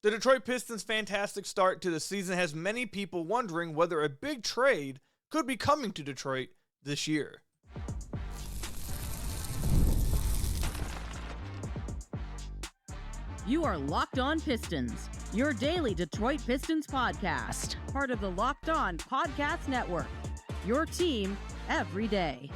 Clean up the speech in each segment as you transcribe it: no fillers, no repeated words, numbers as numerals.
The Detroit Pistons' fantastic start to the season has many people wondering whether a big trade could be coming to Detroit this year. You are Locked On Pistons, your daily Detroit Pistons podcast, part of the Locked On Podcast Network, your team every day.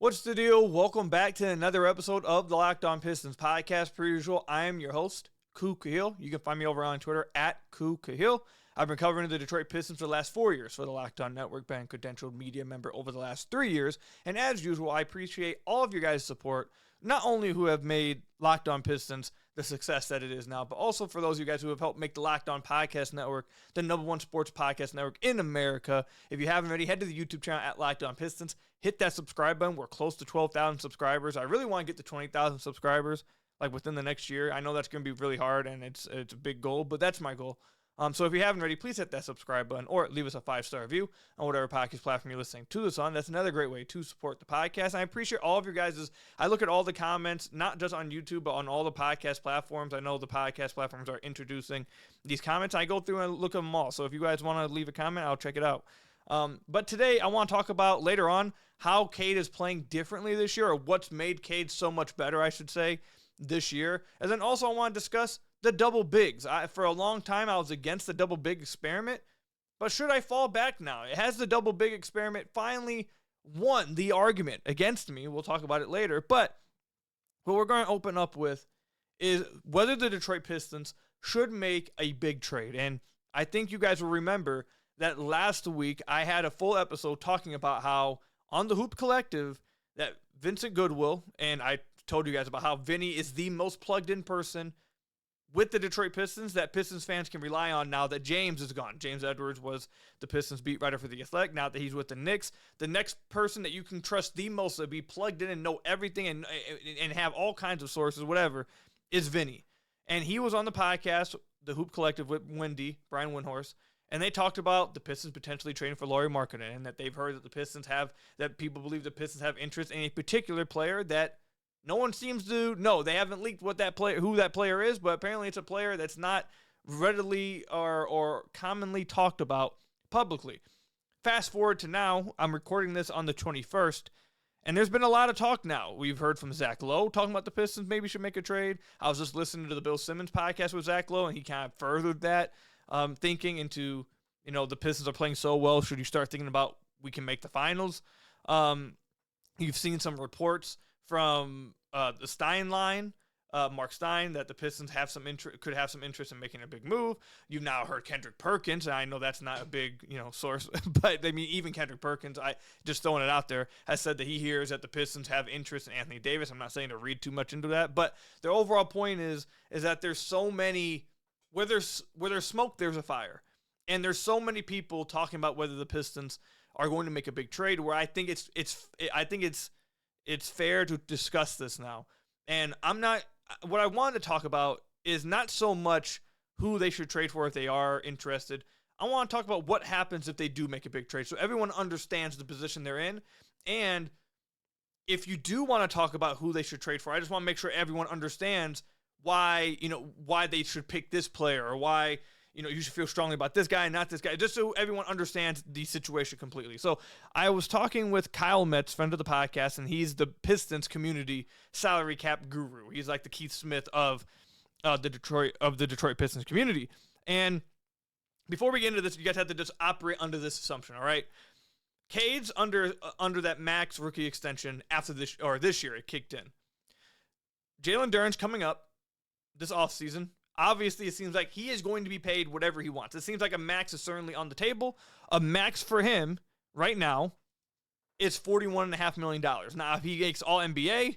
What's the deal? Welcome back to another episode of the Locked On Pistons podcast. Per usual, I am your host, Khahil. You can find me over on Twitter at Khahil. I've been covering the Detroit Pistons for the last 4 years for the Locked On Network, been a credentialed media member over the last 3 years. And as usual, I appreciate all of your guys' support, not only who have made Locked On Pistons the success that it is now, but also for those of you guys who have helped make the Locked On Podcast Network the #1 sports podcast network in America. If you haven't already, head to the YouTube channel at Locked On Pistons. Hit that subscribe button. We're close to 12,000 subscribers. I really want to get to 20,000 subscribers like within the next year. I know that's going to be really hard and it's a big goal, but that's my goal. So if you haven't already, please hit that subscribe button or leave us a 5-star review on whatever podcast platform you're listening to this on. That's another great way to support the podcast. I appreciate all of your guys'. I look at all the comments, not just on YouTube, but on all the podcast platforms. I know the podcast platforms are introducing these comments. I go through and look at them all. So if you guys want to leave a comment, I'll check it out. But today I want to talk about later on how Cade is playing differently this year, or what's made Cade so much better, I should say, this year. And then also I want to discuss the double bigs. For a long time, I was against the double big experiment, but should I fall back now? Has the double big experiment finally won the argument against me? We'll talk about it later, but what we're going to open up with is whether the Detroit Pistons should make a big trade. And I think you guys will remember that last week I had a full episode talking about how on the Hoop Collective that Vincent Goodwill, and I told you guys about how Vinny is the most plugged in person with the Detroit Pistons that Pistons fans can rely on now that James is gone. James Edwards was the Pistons beat writer for The Athletic. Now that he's with the Knicks, the next person that you can trust the most to be plugged in and know everything and have all kinds of sources, whatever, is Vinny. And he was on the podcast, the Hoop Collective with Brian Windhorst, and they talked about the Pistons potentially trading for Lauri Markkanen, and that they've heard that people believe the Pistons have interest in a particular player that no one seems to know. They haven't leaked who that player is, but apparently it's a player that's not readily or commonly talked about publicly. Fast forward to now, I'm recording this on the 21st, and there's been a lot of talk now. We've heard from Zach Lowe talking about the Pistons maybe should make a trade. I was just listening to the Bill Simmons podcast with Zach Lowe, and he kind of furthered that thinking into, the Pistons are playing so well. Should you start thinking about we can make the finals? You've seen some reports from the Stein line, Mark Stein, that the Pistons could have some interest in making a big move. You've now heard Kendrick Perkins, and I know that's not a big source, but I mean even Kendrick Perkins, I just throwing it out there, has said that he hears that the Pistons have interest in Anthony Davis. I'm not saying to read too much into that, but their overall point is that there's so many where there's smoke, there's a fire, and there's so many people talking about whether the Pistons are going to make a big trade. Where I think it's fair to discuss this now. And what I wanted to talk about is not so much who they should trade for if they are interested. I want to talk about what happens if they do make a big trade, so everyone understands the position they're in. And if you do want to talk about who they should trade for, I just want to make sure everyone understands why they should pick this player, or why you should feel strongly about this guy and not this guy, just so everyone understands the situation completely. So I was talking with Kyle Metz, friend of the podcast, and he's the Pistons community salary cap guru. He's like the Keith Smith of the Detroit Pistons community. And before we get into this, you guys have to just operate under this assumption, all right? Cade's under that max rookie extension after this year. It kicked in. Jalen Duren's coming up this offseason. Obviously, it seems like he is going to be paid whatever he wants. It seems like a max is certainly on the table. A max for him right now is $41.5 million. Now, if he makes All-NBA,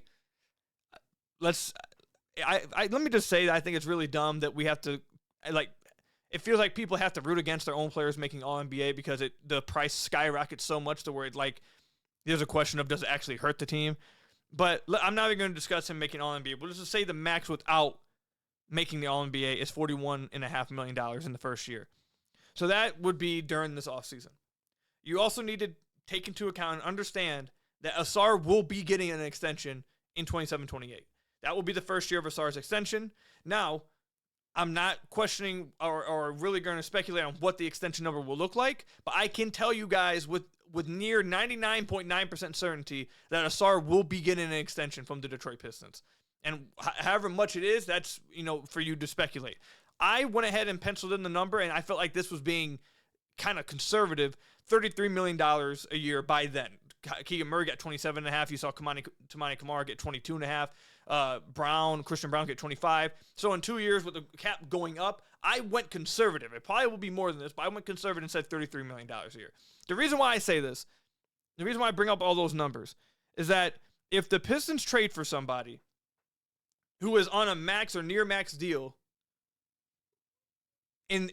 let me just say that I think it's really dumb that we have to, it feels like people have to root against their own players making All-NBA because the price skyrockets so much to where there's a question of does it actually hurt the team. But I'm not even going to discuss him making All-NBA. We'll just say the max without making the All-NBA is $41.5 million in the first year. So that would be during this offseason. You also need to take into account and understand that Ausar will be getting an extension in 27-28. That will be the first year of Ausar's extension. Now, I'm not questioning or really going to speculate on what the extension number will look like, but I can tell you guys with near 99.9% certainty that Ausar will be getting an extension from the Detroit Pistons. And however much it is, that's, for you to speculate. I went ahead and penciled in the number, and I felt like this was being kind of conservative, $33 million a year by then. Keegan Murray got 27.5. You saw Tamani Kamara get 22.5. Christian Brown get 25. So in 2 years with the cap going up, I went conservative. It probably will be more than this, but I went conservative and said $33 million a year. The reason why I say this, the reason why I bring up all those numbers, is that if the Pistons trade for somebody who is on a max or near max deal in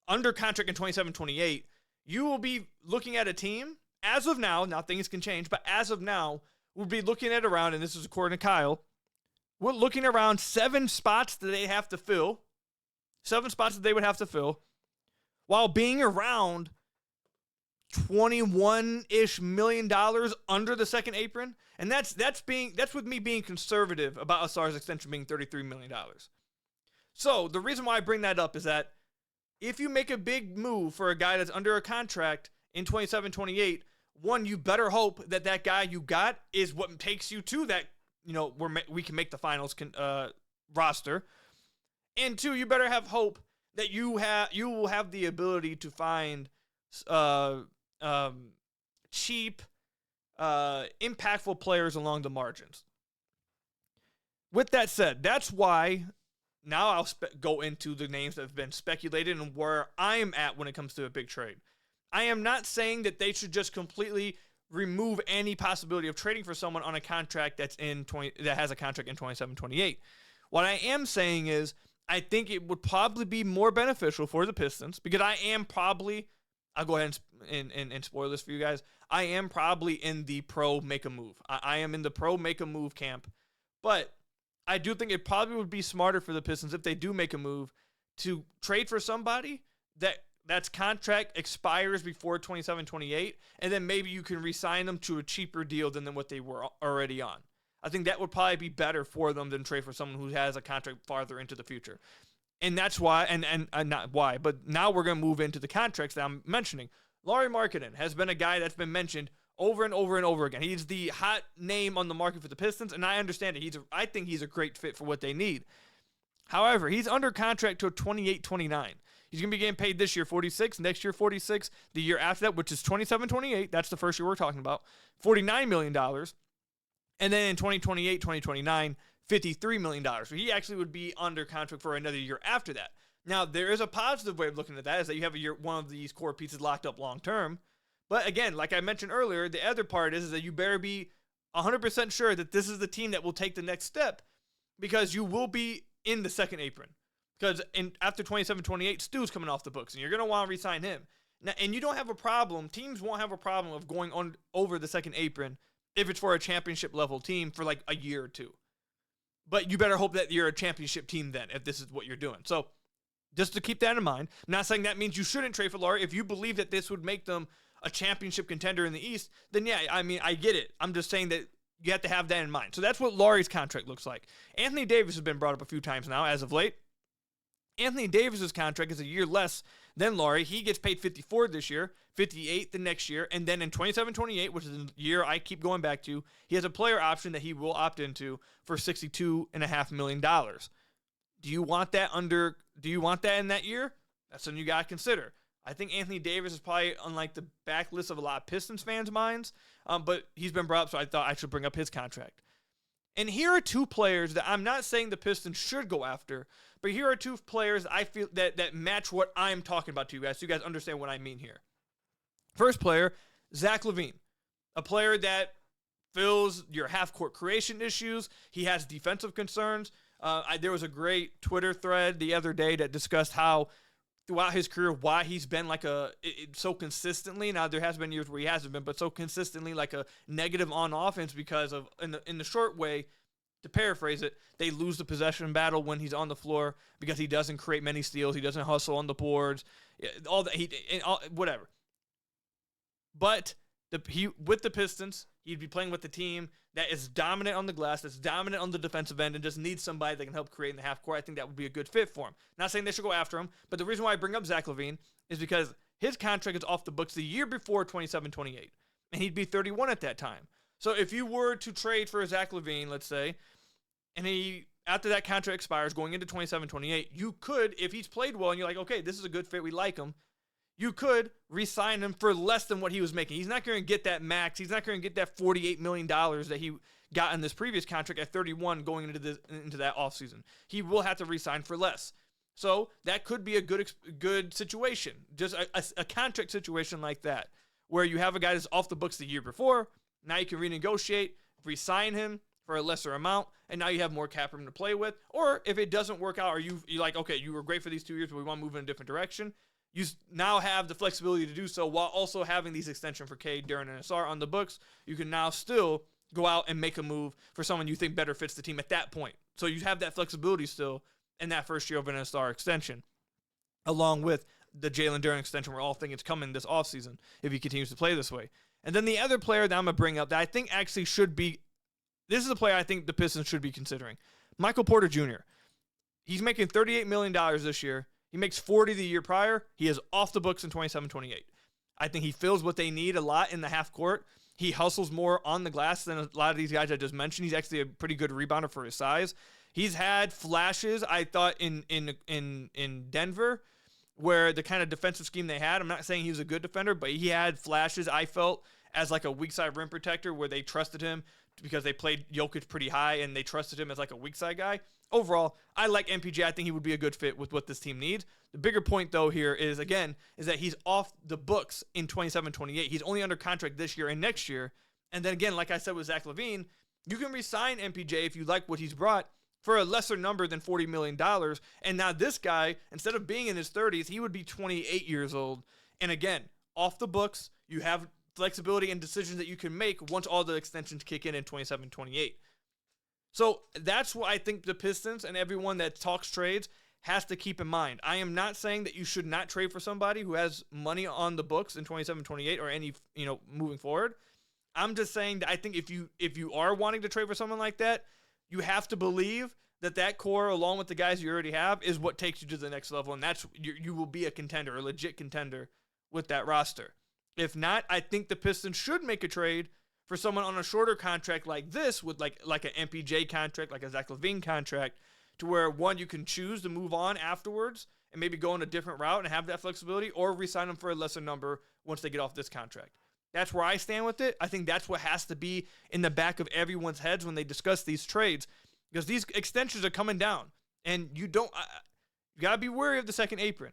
under contract in 27-28, you will be looking at a team, as of now things can change, but as of now, we'll be looking at around, and this is according to Khahil, we're looking around 7 spots that they have to fill, 7 spots that they would have to fill, while being around $21-ish million under the second apron. And that's with me being conservative about Ausar's extension being $33 million. So the reason why I bring that up is that if you make a big move for a guy that's under a contract in 27-28, one, you better hope that that guy you got is what takes you to that, we can make the finals roster. And two, you better have hope that you will have the ability to find cheap, impactful players along the margins. With that said, that's why now I'll go into the names that have been speculated and where I'm at when it comes to a big trade. I am not saying that they should just completely remove any possibility of trading for someone on a contract that has a contract in 27-28. What I am saying is I think it would probably be more beneficial for the Pistons because I'll go ahead and spoil this for you guys. I am probably in the pro make a move. I am in the pro make a move camp, but I do think it probably would be smarter for the Pistons if they do make a move to trade for somebody that's contract expires before 27-28, and then maybe you can re-sign them to a cheaper deal than what they were already on. I think that would probably be better for them than trade for someone who has a contract farther into the future. And that's why, and not why, but now we're going to move into the contracts that I'm mentioning. Lauri Markkanen has been a guy that's been mentioned over and over and over again. He's the hot name on the market for the Pistons, and I understand it. I think he's a great fit for what they need. However, he's under contract till 28-29. He's going to be getting paid this year 46, next year 46, the year after that, which is 27-28. That's the first year we're talking about. $49 million. And then in 2028, 2029, $53 million. So he actually would be under contract for another year after that. Now, there is a positive way of looking at that, is that you have one of these core pieces locked up long term. But again, like I mentioned earlier, the other part is that you better be 100% sure that this is the team that will take the next step, because you will be in the second apron. Because after 27-28, Stu's coming off the books, and you're going to want to re-sign him. Now, and you don't have a problem, teams won't have a problem of going over the second apron if it's for a championship level team for like a year or two. But you better hope that you're a championship team then, if this is what you're doing. So just to keep that in mind, I'm not saying that means you shouldn't trade for Lauri. If you believe that this would make them a championship contender in the East, then yeah, I mean, I get it. I'm just saying that you have to have that in mind. So that's what Lauri's contract looks like. Anthony Davis has been brought up a few times now as of late. Anthony Davis's contract is a year less than Lauri. He gets paid $54 this year, $58 the next year, and then in 27-28, which is the year I keep going back to, he has a player option that he will opt into for $62.5 million. Do you want that in that year? That's something you got to consider. I think Anthony Davis is probably on like the backlist of a lot of Pistons fans' minds, but he's been brought up, so I thought I should bring up his contract. And here are two players that I'm not saying the Pistons should go after, but here are two players I feel that match what I'm talking about to you guys, so you guys understand what I mean here. First player, Zach LaVine, a player that fills your half-court creation issues. He has defensive concerns. There was a great Twitter thread the other day that discussed how throughout his career, why he's been like so consistently, now there has been years where he hasn't been, but so consistently like a negative on offense because of, in the short way, to paraphrase it, they lose the possession battle when he's on the floor because he doesn't create many steals, he doesn't hustle on the boards, all that, whatever. But With the Pistons, he'd be playing with the team that is dominant on the glass, that's dominant on the defensive end, and just needs somebody that can help create in the half court. I think that would be a good fit for him. Not saying they should go after him, but the reason why I bring up Zach LaVine is because his contract is off the books the year before 27-28, and he'd be 31 at that time. So if you were to trade for Zach LaVine, let's say, and after that contract expires going into 27-28, you could, if he's played well and you're like, okay, this is a good fit, we like him, you could re-sign him for less than what he was making. He's not going to get that max. He's not going to get that $48 million that he got in this previous contract at 31 going into that offseason. He will have to re-sign for less. So that could be a good situation, just a contract situation like that, where you have a guy that's off the books the year before. Now you can renegotiate, re-sign him for a lesser amount, and now you have more cap room to play with. Or if it doesn't work out, or you're like, okay, you were great for these 2 years, but we want to move in a different direction, you now have the flexibility to do so while also having these extensions for Cade, Duren, and Ausar on the books. You can now still go out and make a move for someone you think better fits the team at that point. So you have that flexibility still in that first year of an Ausar extension, along with the Jalen Duren extension. We're all thinking it's coming this offseason if he continues to play this way. And then the other player that I'm going to bring up that I think actually should be, this is a player I think the Pistons should be considering, Michael Porter Jr. He's making $38 million this year. He makes $40 the year prior. He is off the books in 27-28. I think he fills what they need a lot in the half court. He hustles more on the glass than a lot of these guys I just mentioned. He's actually a pretty good rebounder for his size. He's had flashes, I thought, in Denver, where the kind of defensive scheme they had, I'm not saying he was a good defender, but he had flashes, I felt, as like a weak side rim protector where they trusted him because they played Jokic pretty high and they trusted him as like a weak side guy. Overall, I like MPJ. I think he would be a good fit with what this team needs. The bigger point, though, here is that he's off the books in 27-28. He's only under contract this year and next year. And then again, like I said with Zach LaVine, you can re-sign MPJ if you like what he's brought for a lesser number than $40 million. And now this guy, instead of being in his 30s, he would be 28 years old. And again, off the books, you have flexibility and decisions that you can make once all the extensions kick in 27-28. So that's what I think the Pistons and everyone that talks trades has to keep in mind. I am not saying that you should not trade for somebody who has money on the books in 27-28 or any, moving forward. I'm just saying that I think if you are wanting to trade for someone like that, you have to believe that core, along with the guys you already have, is what takes you to the next level, and that's you will be a contender, a legit contender with that roster. If not, I think the Pistons should make a trade for someone on a shorter contract like this, with like an MPJ contract, like a Zach LaVine contract, to where, one, you can choose to move on afterwards and maybe go in a different route and have that flexibility, or re-sign them for a lesser number once they get off this contract. That's where I stand with it. I think that's what has to be in the back of everyone's heads when they discuss these trades, because these extensions are coming down, and you got to be wary of the second apron.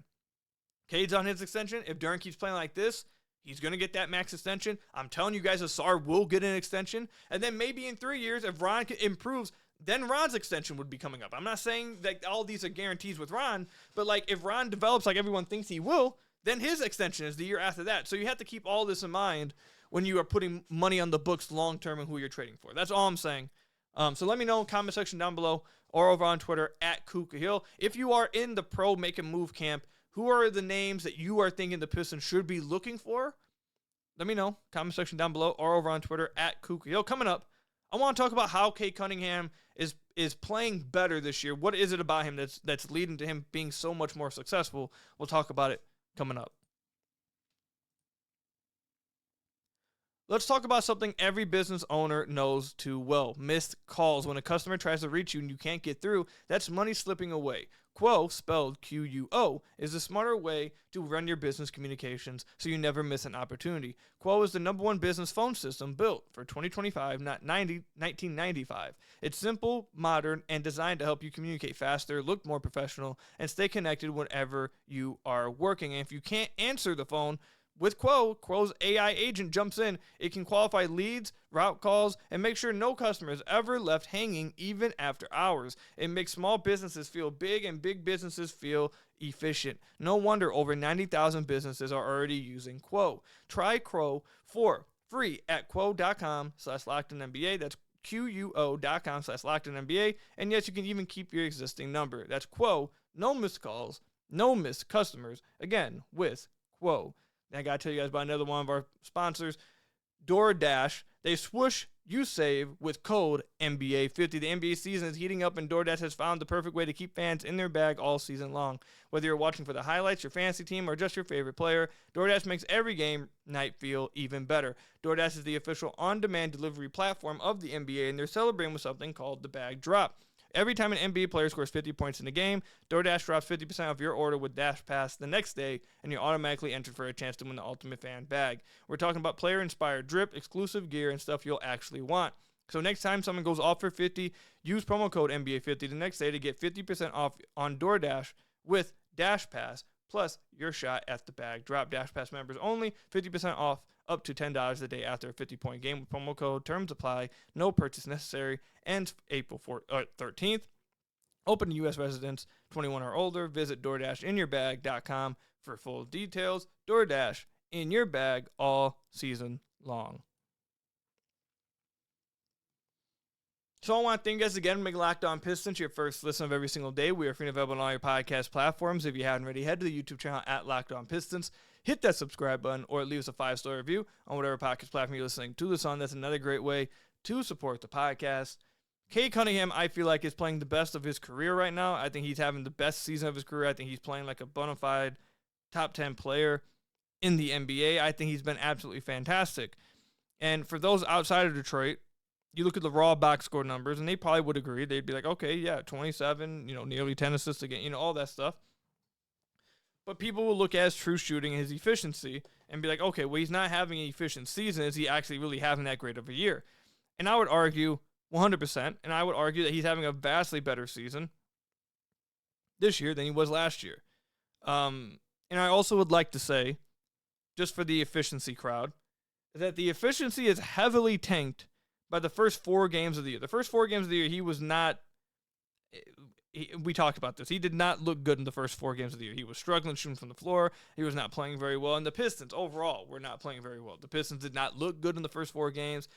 Cade's on his extension. If Duren keeps playing like this, he's going to get that max extension. I'm telling you guys, Ausar will get an extension. And then maybe in 3 years, if Ron improves, then Ron's extension would be coming up. I'm not saying that all these are guarantees with Ron, but if Ron develops like everyone thinks he will, then his extension is the year after that. So you have to keep all this in mind when you are putting money on the books long-term and who you're trading for. That's all I'm saying. So let me know in the comment section down below or over on Twitter at Khahil. If you are in the pro make and move camp, who are the names that you are thinking the Pistons should be looking for? Let me know. Comment section down below or over on Twitter at Khahil. Coming up, I want to talk about how Cade Cunningham is playing better this year. What is it about him that's leading to him being so much more successful? We'll talk about it coming up. Let's talk about something every business owner knows too well. Missed calls. When a customer tries to reach you and you can't get through, that's money slipping away. Quo, spelled Q-U-O, is a smarter way to run your business communications so you never miss an opportunity. Quo is the #1 business phone system built for 2025, not 1995. It's simple, modern, and designed to help you communicate faster, look more professional, and stay connected whenever you are working. And if you can't answer the phone, with Quo's AI agent jumps in. It can qualify leads, route calls, and make sure no customer is ever left hanging even after hours. It makes small businesses feel big and big businesses feel efficient. No wonder over 90,000 businesses are already using Quo. Try Quo for free at quo.com/LockedOnNBA. That's QUO.com/LockedOnNBA. And yes, you can even keep your existing number. That's Quo. No missed calls, no missed customers. Again, with Quo. I got to tell you guys about another one of our sponsors. DoorDash, they swoosh, you save with code NBA50. The NBA season is heating up, and DoorDash has found the perfect way to keep fans in their bag all season long. Whether you're watching for the highlights, your fantasy team, or just your favorite player, DoorDash makes every game night feel even better. DoorDash is the official on-demand delivery platform of the NBA, and they're celebrating with something called the Bag Drop. Every time an NBA player scores 50 points in a game, DoorDash drops 50% off your order with Dash Pass the next day, and you're automatically entered for a chance to win the Ultimate Fan Bag. We're talking about player-inspired drip, exclusive gear, and stuff you'll actually want. So next time someone goes off for 50, use promo code NBA50 the next day to get 50% off on DoorDash with Dash Pass, plus your shot at the bag drop. Dash Pass members only, 50% off up to $10 a day after a 50-point game with promo code. Terms apply. No purchase necessary. Ends April 13th. Open to U.S. residents 21 or older. Visit DoorDashInYourBag.com for full details. DoorDash in your bag all season long. So I want to thank you guys again for making Locked On Pistons your first listen of every single day. We are free and available on all your podcast platforms. If you haven't already, head to the YouTube channel at Locked On Pistons. Hit that subscribe button or leave us a 5-star review on whatever podcast platform you're listening to this on. That's another great way to support the podcast. Cade Cunningham, I feel like, is playing the best of his career right now. I think he's having the best season of his career. I think he's playing like a bona fide top 10 player in the NBA. I think he's been absolutely fantastic. And for those outside of Detroit, you look at the raw box score numbers, and they probably would agree. They'd be like, okay, yeah, 27, nearly 10 assists a game, all that stuff. But people will look at his true shooting and his efficiency and be like, okay, well, he's not having an efficient season. Is he actually really having that great of a year? And I would argue 100%, and I would argue that he's having a vastly better season this year than he was last year. And I also would like to say, just for the efficiency crowd, that the efficiency is heavily tanked by the first 4 games of the year. The first 4 games of the year, he was not... we talked about this. He did not look good in the first 4 games of the year. He was struggling shooting from the floor. He was not playing very well. And the Pistons, overall, were not playing very well. The Pistons did not look good in the first 4 games.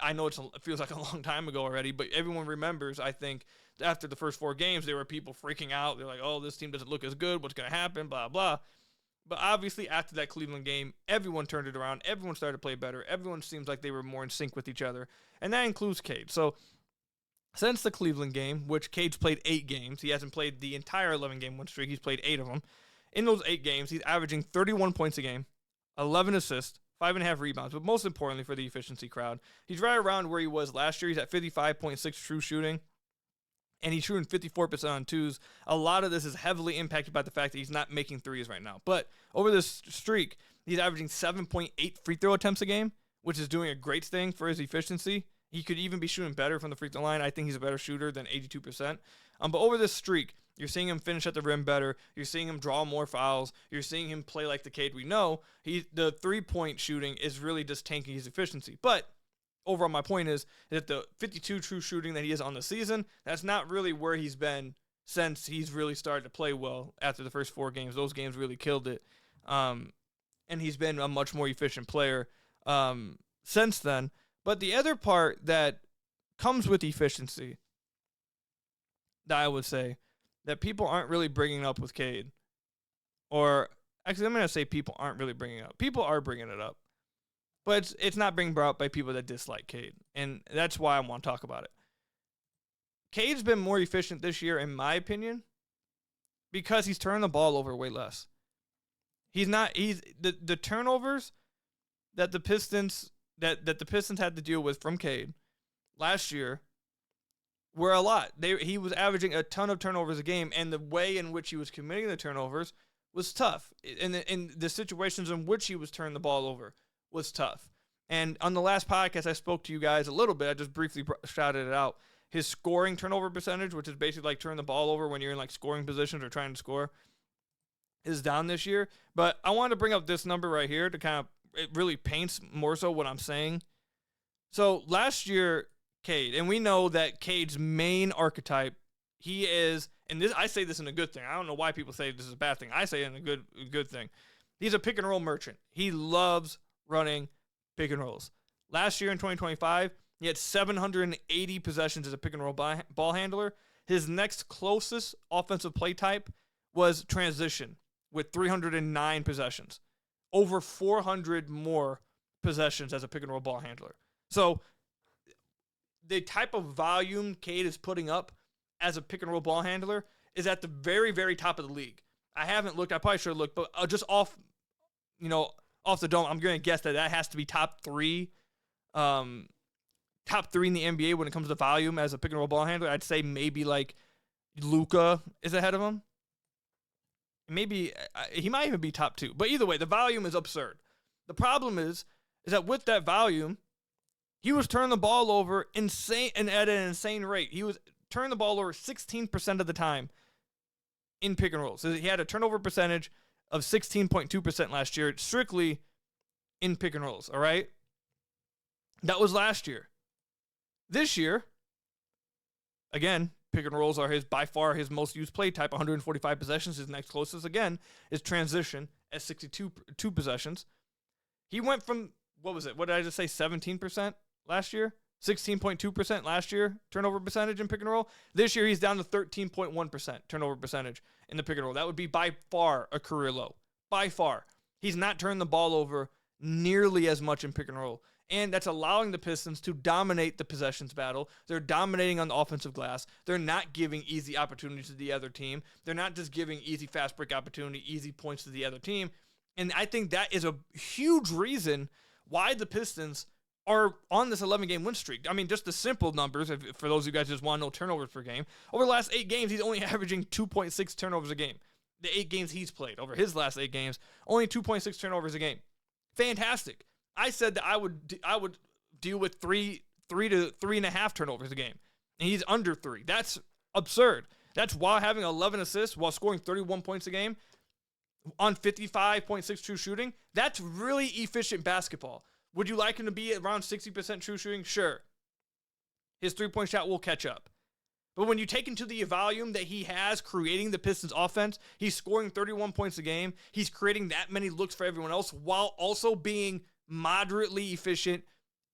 I know it feels like a long time ago already, but everyone remembers, I think, after the first 4 games, there were people freaking out. They're like, oh, this team doesn't look as good. What's going to happen? Blah, blah. But obviously, after that Cleveland game, everyone turned it around. Everyone started to play better. Everyone seems like they were more in sync with each other. And that includes Cade. So, since the Cleveland game, which Cade's played 8 games, he hasn't played the entire 11-game win streak. He's played 8 of them. In those 8 games, he's averaging 31 points a game, 11 assists, 5.5 rebounds. But most importantly for the efficiency crowd, he's right around where he was last year. He's at 55.6 true shooting, and he's shooting 54% on twos. A lot of this is heavily impacted by the fact that he's not making threes right now. But over this streak, he's averaging 7.8 free throw attempts a game, which is doing a great thing for his efficiency. He could even be shooting better from the free throw line. I think he's a better shooter than 82%. But over this streak, you're seeing him finish at the rim better. You're seeing him draw more fouls. You're seeing him play like the Cade we know. The three-point shooting is really just tanking his efficiency. But overall, my point is that the 52 true shooting that he is on the season, that's not really where he's been since he's really started to play well after the first 4 games. Those games really killed it. And he's been a much more efficient player since then. But the other part that comes with efficiency that I would say that people aren't really bringing up with Cade, or actually I'm going to say people aren't really bringing it up. People are bringing it up, but it's not being brought up by people that dislike Cade, and that's why I want to talk about it. Cade's been more efficient this year, in my opinion, because he's turning the ball over way less. The turnovers that the Pistons had to deal with from Cade last year were a lot. He was averaging a ton of turnovers a game, and the way in which he was committing the turnovers was tough. And the situations in which he was turning the ball over was tough. And on the last podcast, I spoke to you guys a little bit. I just briefly shouted it out. His scoring turnover percentage, which is basically like turning the ball over when you're in like scoring positions or trying to score, is down this year. But I wanted to bring up this number right here to kind of, it really paints more so what I'm saying. So last year, Cade, and we know that Cade's main archetype, he is, and this I say this in a good thing. I don't know why people say this is a bad thing. I say it in a good thing. He's a pick and roll merchant. He loves running pick and rolls. Last year in 2025, he had 780 possessions as a pick and roll ball handler. His next closest offensive play type was transition with 309 possessions. Over 400 more possessions as a pick and roll ball handler. So the type of volume Cade is putting up as a pick and roll ball handler is at the very, very top of the league. I haven't looked. I probably should have looked, but just off the dome, I'm going to guess that has to be top three in the NBA when it comes to volume as a pick and roll ball handler. I'd say maybe like Luka is ahead of him. Maybe he might even be top 2. But either way, the volume is absurd. The problem is that with that volume, he was turning the ball over at an insane rate. He was turning the ball over 16% of the time in pick and roll. So he had a turnover percentage of 16.2% last year, strictly in pick and rolls, all right? That was last year. This year, again, pick and rolls are by far his most used play type, 145 possessions. His next closest, again, is transition at 62 possessions. He went from, what was it? What did I just say, 17% last year? 16.2% last year, turnover percentage in pick and roll. This year, he's down to 13.1% turnover percentage in the pick and roll. That would be by far a career low. By far. He's not turning the ball over nearly as much in pick and roll. And that's allowing the Pistons to dominate the possessions battle. They're dominating on the offensive glass. They're not giving easy opportunities to the other team. They're not just giving easy fast break opportunity, easy points to the other team. And I think that is a huge reason why the Pistons are on this 11-game win streak. I mean, just the simple numbers, for those of you guys who just want to know turnovers per game. Over the last 8 games, he's only averaging 2.6 turnovers a game. The 8 games he's played, over his last 8 games, only 2.6 turnovers a game. Fantastic. I said that I would deal with 3 to 3.5 turnovers a game, and he's under 3. That's absurd. That's while having 11 assists, while scoring 31 points a game on 55.6 true shooting. That's really efficient basketball. Would you like him to be around 60% true shooting? Sure. His three-point shot will catch up. But when you take into the volume that he has creating the Pistons offense, he's scoring 31 points a game. He's creating that many looks for everyone else while also being moderately efficient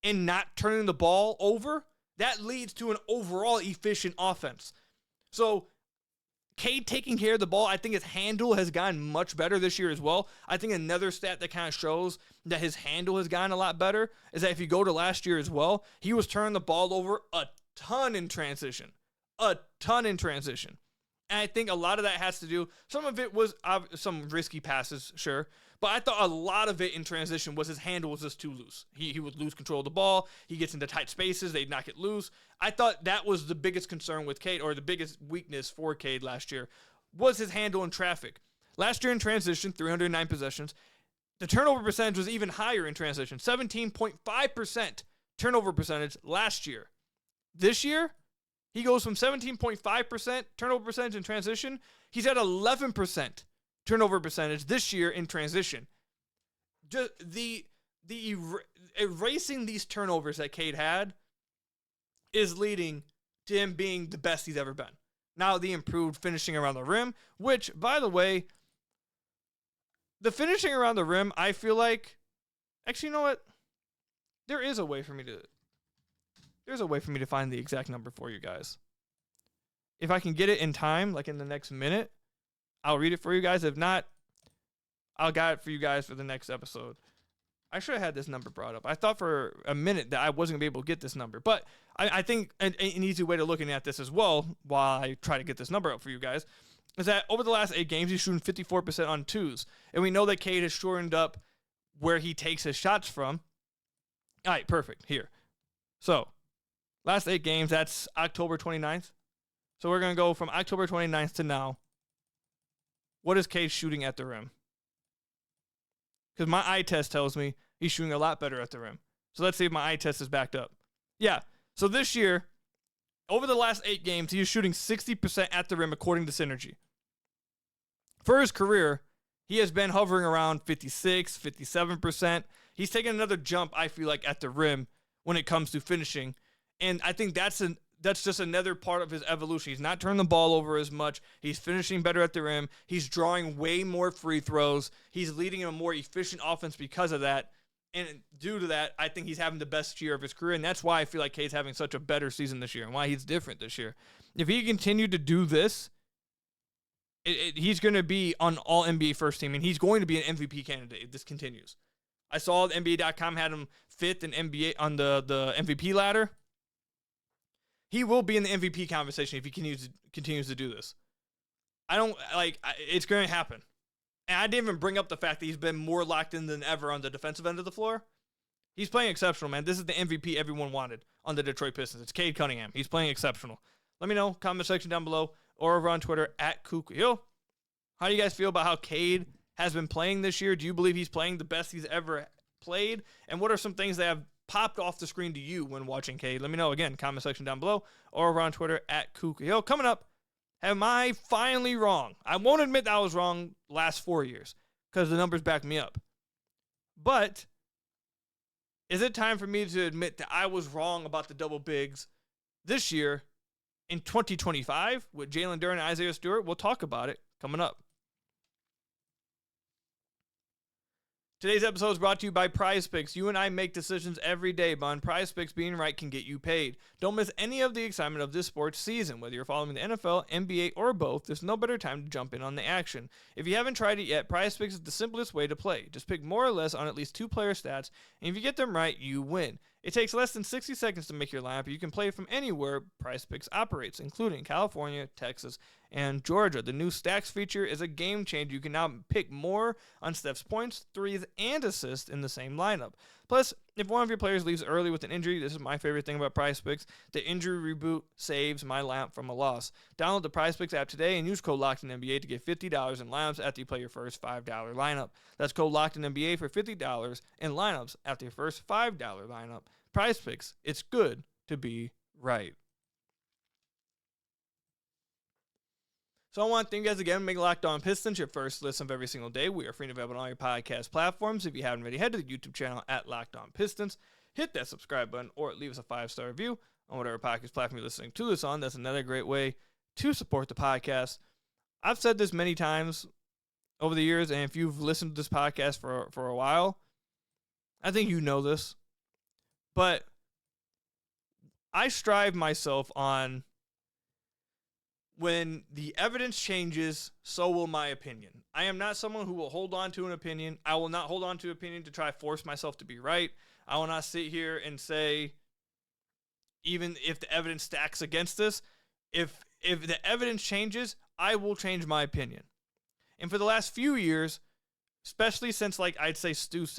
and not turning the ball over. That leads to an overall efficient offense. So Cade taking care of the ball, I think his handle has gotten much better this year as well. I think another stat that kind of shows that his handle has gotten a lot better is that if you go to last year as well, he was turning the ball over a ton in transition. And I think a lot of that has to do, some of it was some risky passes, sure, but I thought a lot of it in transition was his handle was just too loose. He would lose control of the ball. He gets into tight spaces. They'd knock it loose. I thought that was the biggest concern with Cade, or the biggest weakness for Cade last year, was his handle in traffic. Last year in transition, 309 possessions. The turnover percentage was even higher in transition, 17.5% turnover percentage last year. This year, he goes from 17.5% turnover percentage in transition. He's at 11% turnover percentage this year in transition. Just the erasing these turnovers that Cade had is leading to him being the best he's ever been. Now, the improved finishing around the rim, which, by the way, the finishing around the rim, I feel like, actually, you know what? There's a way for me to find the exact number for you guys. If I can get it in time, like in the next minute, I'll read it for you guys. If not, I'll got it for you guys for the next episode. I should have had this number brought up. I thought for a minute that I wasn't going to be able to get this number. But I think an easy way to looking at this as well, while I try to get this number up for you guys, is that over the last 8 games, he's shooting 54% on twos. And we know that Cade has shortened up where he takes his shots from. All right, perfect. Here. So, last 8 games, that's October 29th. So we're going to go from October 29th to now. What is Cade shooting at the rim? Because my eye test tells me he's shooting a lot better at the rim. So let's see if my eye test is backed up. Yeah. So this year, over the last 8 games, he is shooting 60% at the rim according to Synergy. For his career, he has been hovering around 56, 57%. He's taken another jump, I feel like, at the rim when it comes to finishing. And I think that's just another part of his evolution. He's not turning the ball over as much. He's finishing better at the rim. He's drawing way more free throws. He's leading a more efficient offense because of that. And due to that, I think he's having the best year of his career. And that's why I feel like Cade's having such a better season this year and why he's different this year. If he continued to do this, he's going to be on all NBA first team. And he's going to be an MVP candidate if this continues. I saw the NBA.com had him fifth in NBA on the MVP ladder. He will be in the MVP conversation if he continues to do this. It's going to happen. And I didn't even bring up the fact that he's been more locked in than ever on the defensive end of the floor. He's playing exceptional, man. This is the MVP everyone wanted on the Detroit Pistons. It's Cade Cunningham. He's playing exceptional. Let me know, comment section down below, or over on Twitter at Khahil. How do you guys feel about how Cade has been playing this year? Do you believe he's playing the best he's ever played? And what are some things that have popped off the screen to you when watching Cade? Let me know, again, comment section down below, or over on Twitter at Khahil. Coming up, am I finally wrong? I won't admit that I was wrong last 4 years because the numbers back me up. But is it time for me to admit that I was wrong about the double bigs this year in 2025 with Jalen Duren and Isaiah Stewart? We'll talk about it coming up. Today's episode is brought to you by PrizePicks. You and I make decisions every day, but on PrizePicks, being right can get you paid. Don't miss any of the excitement of this sports season. Whether you're following the NFL, NBA, or both, there's no better time to jump in on the action. If you haven't tried it yet, PrizePicks is the simplest way to play. Just pick more or less on at least 2 player stats, and if you get them right, you win. It takes less than 60 seconds to make your lineup. You can play from anywhere PrizePicks operates, including California, Texas, and Georgia. The new Stacks feature is a game changer. You can now pick more on Steph's points, threes, and assists in the same lineup. Plus, if one of your players leaves early with an injury, this is my favorite thing about PrizePicks, the injury reboot saves my lineup from a loss. Download the PrizePicks app today and use code LOCKEDINNBA to get $50 in lineups after you play your first $5 lineup. That's code LOCKEDINNBA for $50 in lineups after your first $5 lineup. PrizePicks, it's good to be right. So I want to thank you guys again. Make Locked On Pistons your first listen of every single day. We are free and available on all your podcast platforms. If you haven't already, head to the YouTube channel at Locked On Pistons. Hit that subscribe button or leave us a 5-star review on whatever podcast platform you're listening to this on. That's another great way to support the podcast. I've said this many times over the years, and if you've listened to this podcast for a while, I think you know this. But I strive myself on when the evidence changes, so will my opinion. I am not someone who will hold on to an opinion. I will not hold on to an opinion to try to force myself to be right. I will not sit here and say, even if the evidence stacks against this, if the evidence changes, I will change my opinion. And for the last few years, especially since I'd say Isaiah Stewart's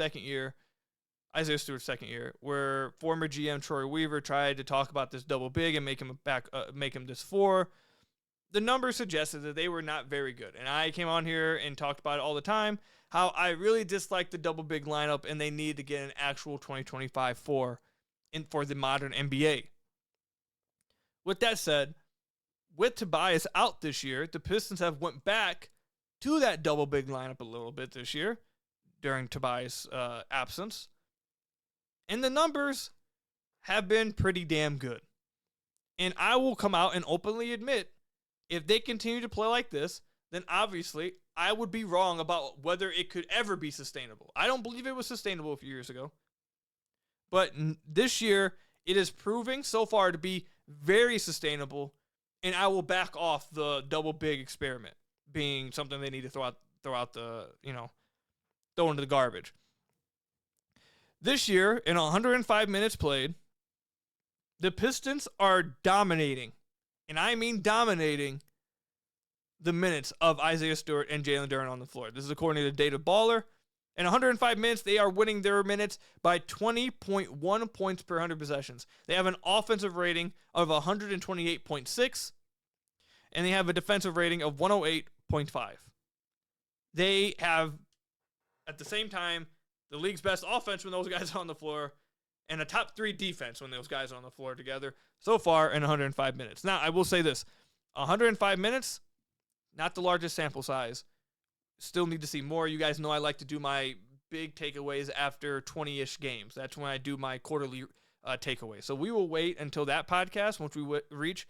second year, where former GM Troy Weaver tried to talk about this double big and make him this 4. The numbers suggested that they were not very good. And I came on here and talked about it all the time, how I really disliked the double big lineup and they need to get an actual 2025 4 for the modern NBA. With that said, with Tobias out this year, the Pistons have went back to that double big lineup a little bit this year during Tobias' absence. And the numbers have been pretty damn good. And I will come out and openly admit, if they continue to play like this, then obviously I would be wrong about whether it could ever be sustainable. I don't believe it was sustainable a few years ago. But this year, it is proving so far to be very sustainable, and I will back off the double big experiment being something they need to throw into the garbage. This year, in 105 minutes played, the Pistons are dominating, and I mean dominating, the minutes of Isaiah Stewart and Jalen Duren on the floor. This is according to Data Baller. In 105 minutes, they are winning their minutes by 20.1 points per 100 possessions. They have an offensive rating of 128.6, and they have a defensive rating of 108.5. They have, at the same time, the league's best offense when those guys are on the floor, and a top 3 defense when those guys are on the floor together so far in 105 minutes. Now, I will say this. 105 minutes, not the largest sample size. Still need to see more. You guys know I like to do my big takeaways after 20-ish games. That's when I do my quarterly takeaways. So we will wait until that podcast, once we reach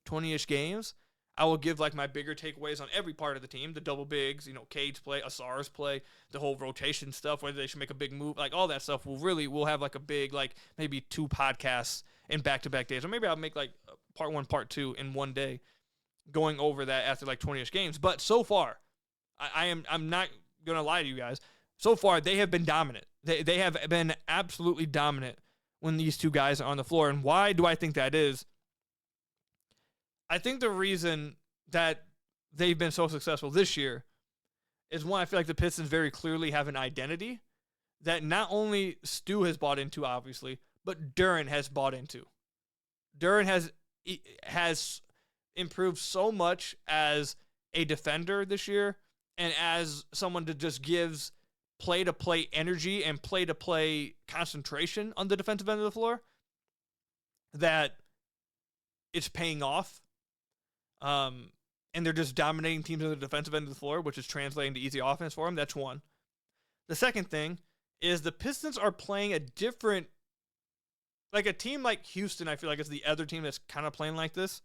20-ish games. I will give my bigger takeaways on every part of the team, the double bigs, Cade's play, Ausar's play, the whole rotation stuff, whether they should make a big move, all that stuff. We'll have a big, maybe 2 podcasts in back-to-back days. Or maybe I'll make part 1, part 2 in one day, going over that after 20-ish games. But so far, I'm not going to lie to you guys, so far they have been dominant. They have been absolutely dominant when these two guys are on the floor. And why do I think that is? I think the reason that they've been so successful this year is one, I feel like the Pistons very clearly have an identity that not only Stu has bought into, obviously, but Duren has bought into. Duren has improved so much as a defender this year and as someone that just gives play-to-play energy and play-to-play concentration on the defensive end of the floor that it's paying off. And they're just dominating teams on the defensive end of the floor, which is translating to easy offense for them. That's one. The second thing is the Pistons are playing a different, like a team like Houston, I feel like is the other team that's kind of playing like this.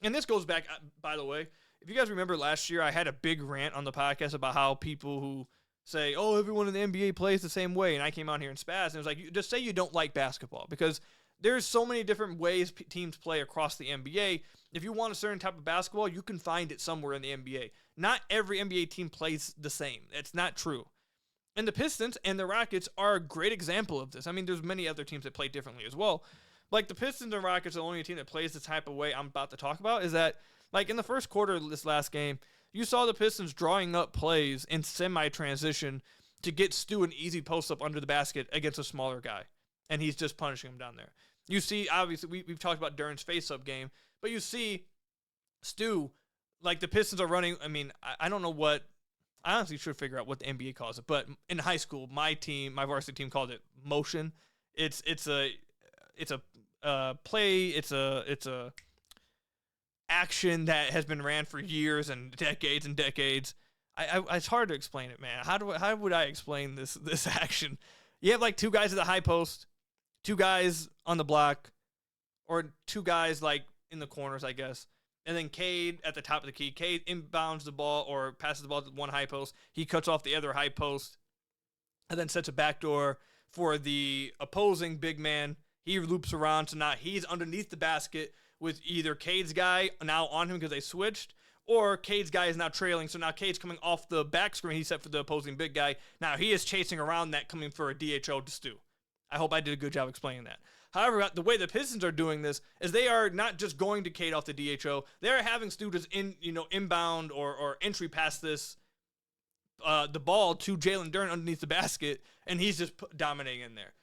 And this goes back, by the way, if you guys remember last year, I had a big rant on the podcast about how people who say, oh, everyone in the NBA plays the same way. And I came out here and spazzed. And it was like, just say you don't like basketball because there's so many different ways teams play across the NBA. If you want a certain type of basketball, you can find it somewhere in the NBA. Not every NBA team plays the same. It's not true. And the Pistons and the Rockets are a great example of this. I mean, there's many other teams that play differently as well. Like the Pistons and Rockets are the only team that plays the type of way I'm about to talk about. Is that, like in the first quarter of this last game, you saw the Pistons drawing up plays in semi-transition to get Stu an easy post-up under the basket against a smaller guy. And he's just punishing him down there. You see, obviously, we've talked about Duren's face-up game, but you see Stu, like the Pistons are running. I mean, I don't know what, I honestly should figure out what the NBA calls it, but in high school, my varsity team called it motion. It's a play, it's a action that has been ran for years and decades and decades. It's hard to explain it, man. How would I explain this action? You have like two guys at the high post, two guys on the block, or two guys like in the corners, I guess. And then Cade at the top of the key. Cade inbounds the ball or passes the ball to one high post. He cuts off the other high post and then sets a backdoor for the opposing big man. He loops around, so now he's underneath the basket with either Cade's guy now on him because they switched, or Cade's guy is now trailing, so now Cade's coming off the back screen he set for the opposing big guy. Now he is chasing around that, coming for a DHO to Stu. I hope I did a good job explaining that. However, the way the Pistons are doing this is they are not just going to Cade off the DHO. They are having Stu just inbound or entry past this the ball to Jalen Duren underneath the basket, and he's just dominating in there.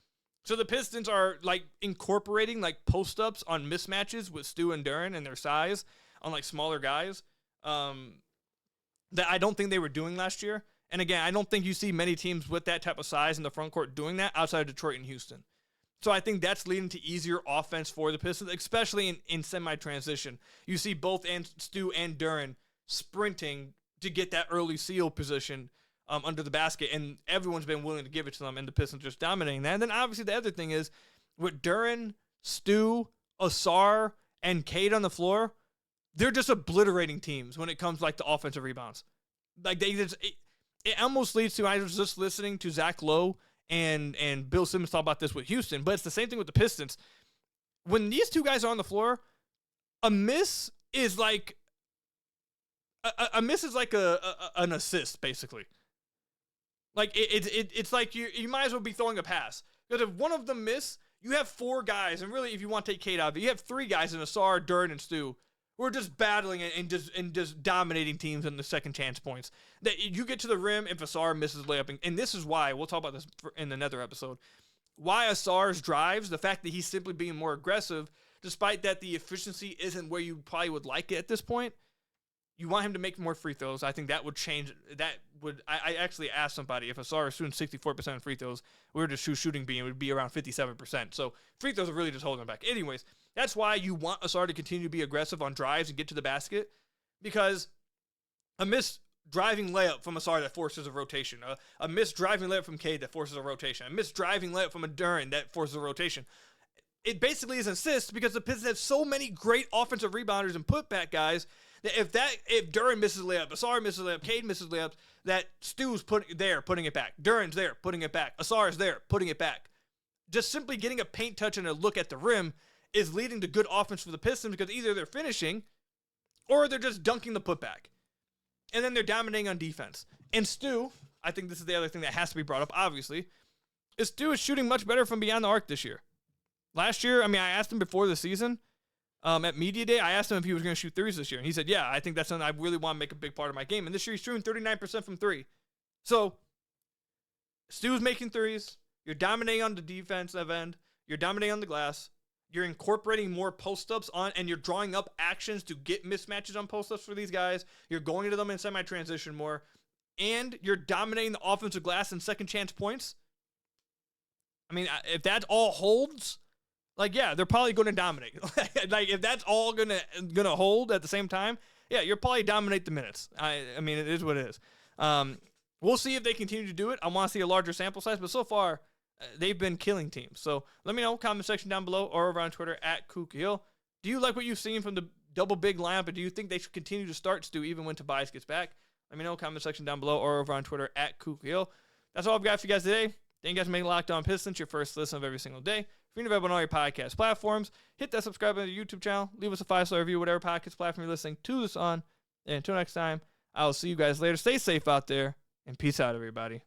So the Pistons are like incorporating like post-ups on mismatches with Stu and Duren and their size on like smaller guys that I don't think they were doing last year. And again, I don't think you see many teams with that type of size in the front court doing that outside of Detroit and Houston. So I think that's leading to easier offense for the Pistons, especially in semi-transition. You see both Stu and Duren sprinting to get that early seal position under the basket, and everyone's been willing to give it to them, and the Pistons just dominating that. And then obviously the other thing is, with Duren, Stu, Ausar, and Cade on the floor, they're just obliterating teams when it comes to, like, the offensive rebounds. Like, they just... It almost leads to, I was just listening to Zach Lowe and Bill Simmons talk about this with Houston, but it's the same thing with the Pistons. When these two guys are on the floor, a miss is like an assist, basically. Like it's like you might as well be throwing a pass, because if one of them miss, you have four guys, and really if you want to take Cade out of it, you have three guys in Ausar, Duren, and Stu. We're just battling and just dominating teams in the second chance points. That you get to the rim if Ausar misses layup, and this is why we'll talk about this in another episode. Why Ausar's drives, the fact that he's simply being more aggressive, despite that the efficiency isn't where you probably would like it at this point. You want him to make more free throws. I think that would change. I actually asked somebody if Ausar is shooting 64% of free throws, we were just shooting beam, it would be around 57%. So free throws are really just holding him back. Anyways, that's why you want Ausar to continue to be aggressive on drives and get to the basket, because a missed driving layup from Ausar that forces a rotation, a missed driving layup from Cade that forces a rotation, a missed driving layup from a Duren that forces a rotation. It basically is an assist because the Pistons have so many great offensive rebounders and putback guys that if Duren misses a layup, Ausar misses a layup, Cade misses layups, that Stu's putting it back, Duren's there, putting it back, Ausar's there, putting it back. Just simply getting a paint touch and a look at the rim is leading to good offense for the Pistons, because either they're finishing or they're just dunking the putback. And then they're dominating on defense. And Stu, I think this is the other thing that has to be brought up, obviously, is Stu is shooting much better from beyond the arc this year. Last year, I asked him before the season, at Media Day, I asked him if he was going to shoot threes this year. And he said, yeah, I think that's something I really want to make a big part of my game. And this year he's shooting 39% from three. So, Stu's making threes. You're dominating on the defensive end. You're dominating on the glass. You're incorporating more post-ups on, and you're drawing up actions to get mismatches on post-ups for these guys. You're going into them in semi-transition more. And you're dominating the offensive glass and second chance points. If that all holds, they're probably going to dominate. If that's all gonna hold at the same time, yeah, you'll probably dominate the minutes. It is what it is. We'll see if they continue to do it. I want to see a larger sample size, but so far, they've been killing teams. So let me know, comment section down below or over on Twitter at Khahil. Do you like what you've seen from the double big lineup, and do you think they should continue to start Stu even when Tobias gets back? Let me know, comment section down below or over on Twitter at Khahil. That's all I've got for you guys today. Thank you guys for making Locked On Pistons your first listen of every single day. If you're available on all your podcast platforms, hit that subscribe button to the YouTube channel. Leave us a 5-star review, whatever podcast platform you're listening to this on. And until next time, I'll see you guys later. Stay safe out there, and peace out, everybody.